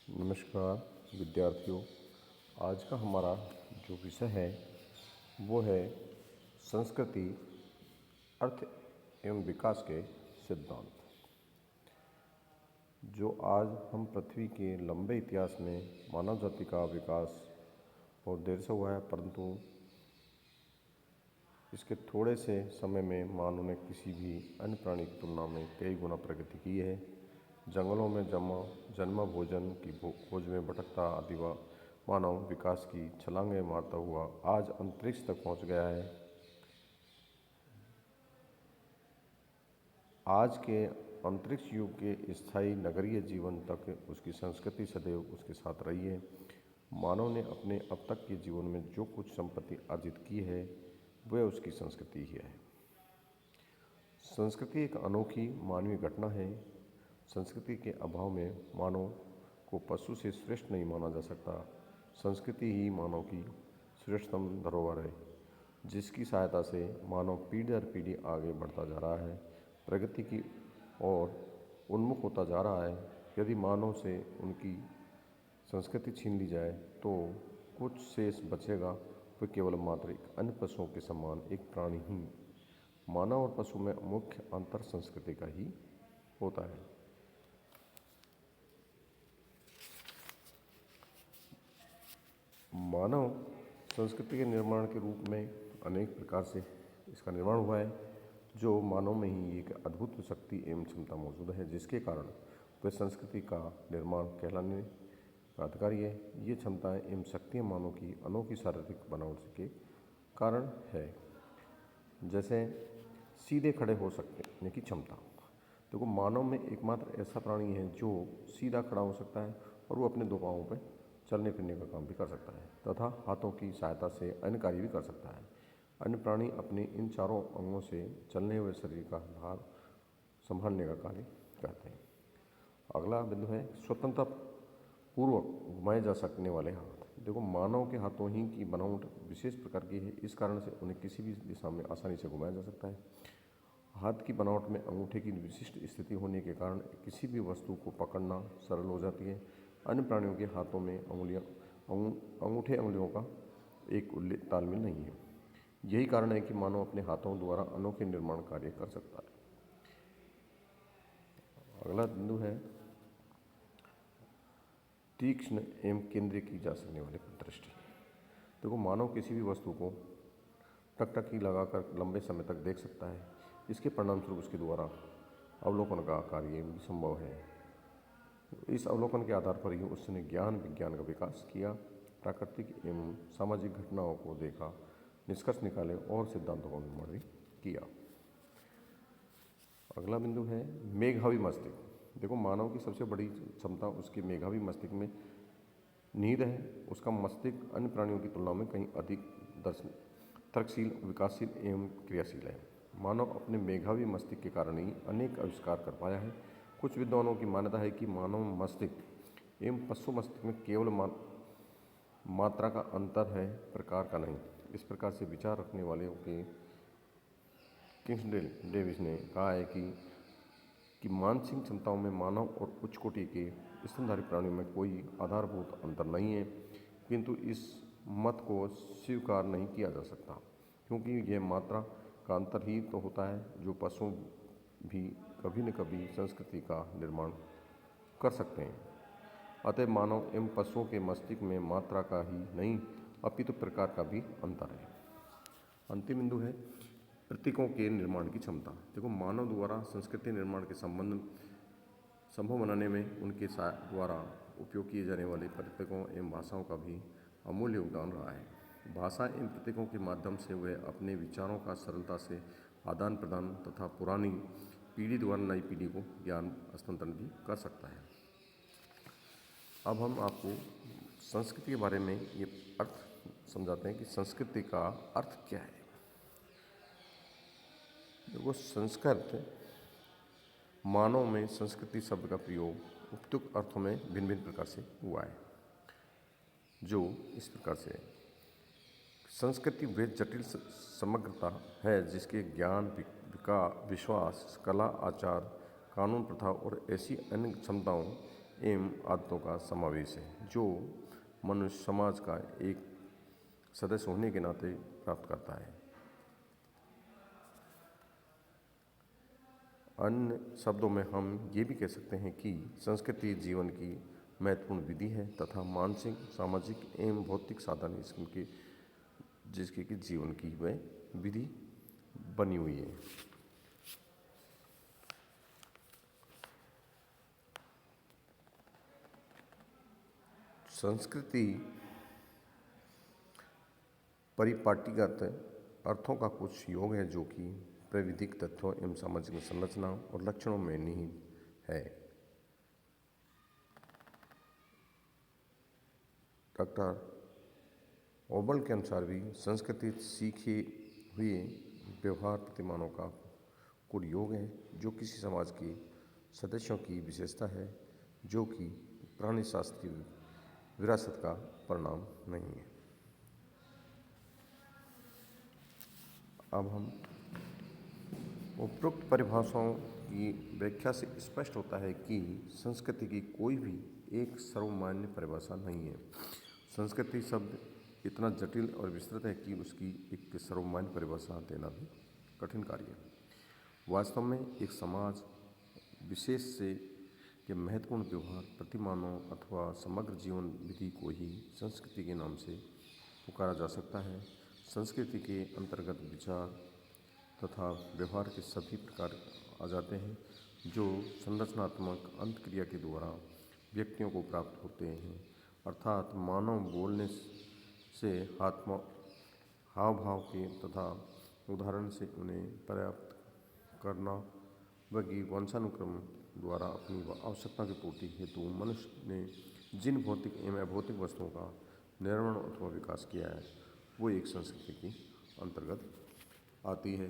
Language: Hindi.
नमस्कार विद्यार्थियों। आज का हमारा जो विषय है वो है संस्कृति, अर्थ एवं विकास के सिद्धांत। जो आज हम पृथ्वी के लंबे इतिहास में मानव जाति का विकास बहुत देर से हुआ है, परंतु इसके थोड़े से समय में मानव ने किसी भी अन्य प्राणी की तुलना में कई गुना प्रगति की है। जंगलों में जन्म भोजन की खोज में भटकता आदि मानव विकास की छलांगें मारता हुआ आज अंतरिक्ष तक पहुंच गया है। आज के अंतरिक्ष युग के स्थायी नगरीय जीवन तक उसकी संस्कृति सदैव उसके साथ रही है। मानव ने अपने अब तक के जीवन में जो कुछ संपत्ति अर्जित की है वह उसकी संस्कृति ही है। संस्कृति एक अनोखी मानवीय घटना है। संस्कृति के अभाव में मानव को पशु से श्रेष्ठ नहीं माना जा सकता। संस्कृति ही मानव की श्रेष्ठतम धरोहर है, जिसकी सहायता से मानव पीढ़ी दर पीढ़ी आगे बढ़ता जा रहा है, प्रगति की ओर उन्मुख होता जा रहा है। यदि मानव से उनकी संस्कृति छीन ली जाए तो कुछ शेष बचेगा, वह केवल मात्र एक अन्य पशुओं के समान एक प्राणी ही। मानव और पशु में मुख्य अंतर संस्कृति का ही होता है। मानव संस्कृति के निर्माण के रूप में अनेक प्रकार से इसका निर्माण हुआ है। जो मानव में ही एक अद्भुत शक्ति एवं क्षमता मौजूद है, जिसके कारण वह संस्कृति का निर्माण कहलाने का अधिकारी है। ये क्षमताएं एवं शक्तियाँ मानव की अनोखी शारीरिक बनावट के कारण है। जैसे सीधे खड़े हो सकते यानी कि क्षमता। देखो, मानव में एकमात्र ऐसा प्राणी है जो सीधा खड़ा हो सकता है और वो अपने दो पाँवों पर चलने फिरने का काम भी कर सकता है तथा हाथों की सहायता से अन्य कार्य भी कर सकता है। अन्य प्राणी अपने इन चारों अंगों से चलने हुए शरीर का भार संभालने का कार्य करते हैं। अगला बिंदु है स्वतंत्रता पूर्वक घुमाए जा सकने वाले हाथ। देखो, मानव के हाथों ही की बनावट विशेष प्रकार की है, इस कारण से उन्हें किसी भी दिशा में आसानी से घुमाया जा सकता है। हाथ की बनावट में अंगूठे की विशिष्ट स्थिति होने के कारण किसी भी वस्तु को पकड़ना सरल हो जाती है। अन्य प्राणियों के हाथों में अंगूठे उंगलियों का एक तालमेल नहीं है। यही कारण है कि मानव अपने हाथों द्वारा अनोखे निर्माण कार्य कर सकता है। अगला बिंदु है तीक्ष्ण एवं केंद्रीय की जा सकने वाली दृष्टि। देखो, मानव किसी भी वस्तु को टकटकी लगाकर लंबे समय तक देख सकता है। इसके परिणामस्वरूप उसके द्वारा अवलोकन का कार्य भी संभव है। इस अवलोकन के आधार पर ही उसने ज्ञान विज्ञान का विकास किया, प्राकृतिक एवं सामाजिक घटनाओं को देखा, निष्कर्ष निकाले और सिद्धांतों का निर्माण भी किया। अगला बिंदु है मेधावी मस्तिष्क। देखो, मानव की सबसे बड़ी क्षमता उसके मेधावी मस्तिष्क में निहित है। उसका मस्तिष्क अन्य प्राणियों की तुलना में कहीं अधिक तर्कशील, विकासशील एवं क्रियाशील है। मानव अपने मेधावी मस्तिष्क के कारण ही अनेक आविष्कार कर पाया है। कुछ विद्वानों की मान्यता है कि मानव मस्तिष्क एवं पशु मस्तिष्क में केवल मात्रा का अंतर है, प्रकार का नहीं। इस प्रकार से विचार रखने वाले के किंग्सडेल डेविस ने कहा है कि मानसिक क्षमताओं में मानव और उच्च कोटि के स्तनधारी प्राणियों में कोई आधारभूत अंतर नहीं है, किंतु इस मत को स्वीकार नहीं किया जा सकता, क्योंकि यह मात्रा का अंतर ही तो होता है जो पशु भी कभी न कभी संस्कृति का निर्माण कर सकते हैं। अतः मानव एवं पशुओं के मस्तिष्क में मात्रा का ही नहीं अपितु प्रकार का भी अंतर है। अंतिम बिंदु है प्रतीकों के निर्माण की क्षमता। देखो, मानव द्वारा संस्कृति निर्माण के संबंध संभव बनाने में उनके द्वारा उपयोग किए जाने वाले प्रतीकों एवं भाषाओं का भी अमूल्य योगदान रहा है। भाषा एवं प्रतीकों के माध्यम से वह अपने विचारों का सरलता से आदान प्रदान तथा पुरानी पीढ़ी द्वारा नई पीढ़ी को ज्ञान हस्तांतरण भी कर सकता है। अब हम आपको संस्कृति के बारे में ये अर्थ समझाते हैं कि संस्कृति का अर्थ क्या है। देखो, संस्कृत मानव में संस्कृति शब्द का प्रयोग उपयुक्त अर्थों में भिन्न भिन्न प्रकार से हुआ है, जो इस प्रकार से है। संस्कृति वह जटिल समग्रता है जिसके ज्ञान, विश्वास, कला, आचार, कानून, प्रथा और ऐसी अन्य क्षमताओं एवं आदतों का समावेश है जो मनुष्य समाज का एक सदस्य होने के नाते प्राप्त करता है। अन्य शब्दों में हम ये भी कह सकते हैं कि संस्कृति जीवन की महत्वपूर्ण विधि है तथा मानसिक, सामाजिक एवं भौतिक साधन जिसके कि जीवन की वह विधि बनी हुई है। संस्कृति परिपाटीगत अर्थों का कुछ योग है जो कि प्राविधिक तथ्यों एवं सामाजिक संरचना और लक्षणों में निहित है। डॉक्टर ओबल के अनुसार भी संस्कृति सीखे हुए व्यवहार प्रतिमानों का कुल योग है जो किसी समाज के सदस्यों की विशेषता है जो कि प्राणी शास्त्रीय विरासत का परिणाम नहीं है। अब हम उपरोक्त परिभाषाओं की व्याख्या से स्पष्ट होता है कि संस्कृति की कोई भी एक सर्वमान्य परिभाषा नहीं है। संस्कृति शब्द इतना जटिल और विस्तृत है कि उसकी एक सर्वमान्य परिभाषा देना भी कठिन कार्य है। वास्तव में एक समाज विशेष से के महत्वपूर्ण व्यवहार प्रतिमानों अथवा समग्र जीवन विधि को ही संस्कृति के नाम से पुकारा जा सकता है। संस्कृति के अंतर्गत विचार तथा व्यवहार के सभी प्रकार आ जाते हैं जो संरचनात्मक अंतक्रिया के द्वारा व्यक्तियों को प्राप्त होते हैं, अर्थात मानव बोलने से हाव भाव के तथा उदाहरण से उन्हें पर्याप्त करना वही वंशानुक्रम द्वारा अपनी आवश्यकता की पूर्ति हेतु मनुष्य ने जिन भौतिक एवं अभौतिक वस्तुओं का निर्माण अथवा विकास किया है वो एक संस्कृति के अंतर्गत आती है।